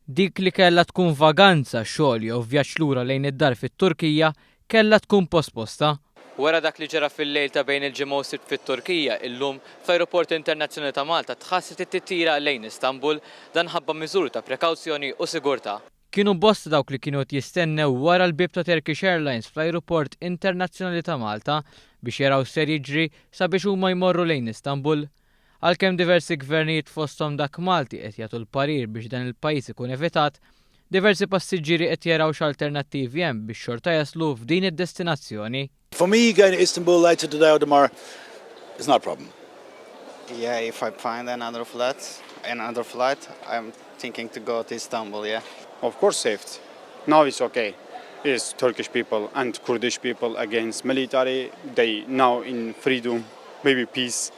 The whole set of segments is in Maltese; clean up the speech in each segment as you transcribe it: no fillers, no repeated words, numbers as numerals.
Dik li kellha tkun vaganza, xogħol jew vjaġġ lura lejn id-dar fit-Turkija kellha tkun posposta. Wara dak li ġara fil-lejl ta' bejn il-ġimgħa u Sibt fit-Turkija, illum fl-Ajruport Internazzjonali ta' Malta tħasset it-titjira lejn Istanbul dan ħabba miżuri ta' prekawzjoni u sigurtà. Kienu bosta dawk li kienu jistennew wara l-bib ta' Turkish Airlines fl-Ajruport Internazzjonali ta' Malta biex jaraw ser jiġri sabiex huma jmorru lejn Istanbul. Għalkemm diversi gvernijiet fosthom dak Malti qed jagħtu l-parir biex dan il-pajjiż ikun evitat, diversi passiġġieri qed jaraw x'alternattivi hemm biex xorta jaslu f'din id-destinazzjoni. For me, going to Istanbul later today or tomorrow is not a problem. Yeah, if I find another flight, I'm thinking to go to Istanbul, yeah. Of course, safety. Now it's okay. It's Turkish people and Kurdish people against military. They now in freedom, maybe peace.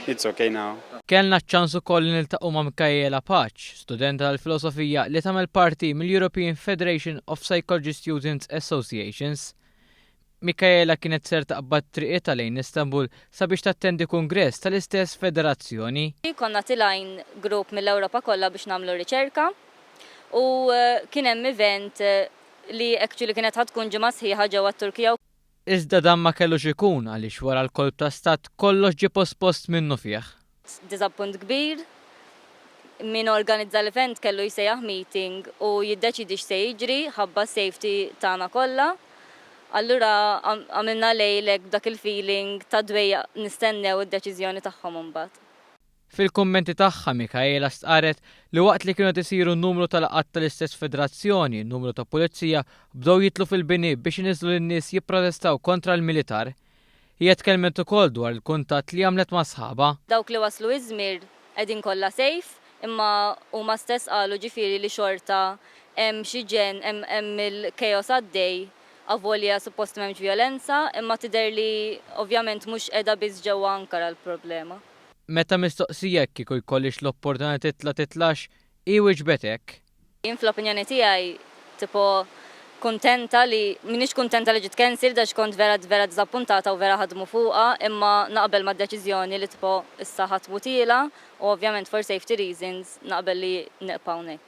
It's okay now. Kellna ċ-ċans ukoll li niltaqgħu ma' Michaela Paċ, studenta tal-filosofija li tagħmel parti mill-European Federation of Psychology Students Associations. Michaela kienet ser taqbad triqieta lejn Istanbul sabiex tattendi kongress tal-istess federazzjoni. Konna tilajn grupp mill-Ewropa kollha biex nagħmlu riċerka u kien hemm event li actually kienet tkun ġimgħa sħiħa ġewwa t-Turkija. Iżda dan ma kellux ikun għaliex wara l-kolb ta' stat kollox ġie pospost minnu fih. Diżappunt kbir, min organizza l-event kellu jsejjaħ meeting u jiddeċidi x'se jiġri ħabba safety tagħna kollha. Allura għamilna lejlek dak il-feeling ta' dwejja nistennew id-deċiżjoni tagħhom imbagħad. Fil-kummenti tagħha Michaela stqaret li waqt li kienu isiru numru tal-laqgħat tal-istess federazzjoni, numru ta' pulizija bdew jitlu fil-bini biex iniżlu lin-nies jipprotestaw kontra l-militar. Hija tkellmet ukoll dwar il-kuntatt li għamlet ma' sħaba. Dawk li waslu iż-żmir qegħdin kollha safe, imma huma stess qalu ġifieri li xorta hemm xi ġen hemm il-chaos għaddej avolja suppost m'hemmx violenza, imma tidher li ovvjament mhux qiegħda biss ġewwa Ankara l-problema. Meta mistoqsija kieku jkollix l-opportunità titlax, wieġbetek. Jien fl-opinjoni tiegħi tipo kuntenta li m'iniex kuntenta li ġiet cancel għax kont vera diżappuntata u vera ħadmu fuqha, imma naqbel mad-deċiżjoni li tipo issa ħatmu tiela u ovvjament for safety reasons naqbel li neqpa' hawnhekk.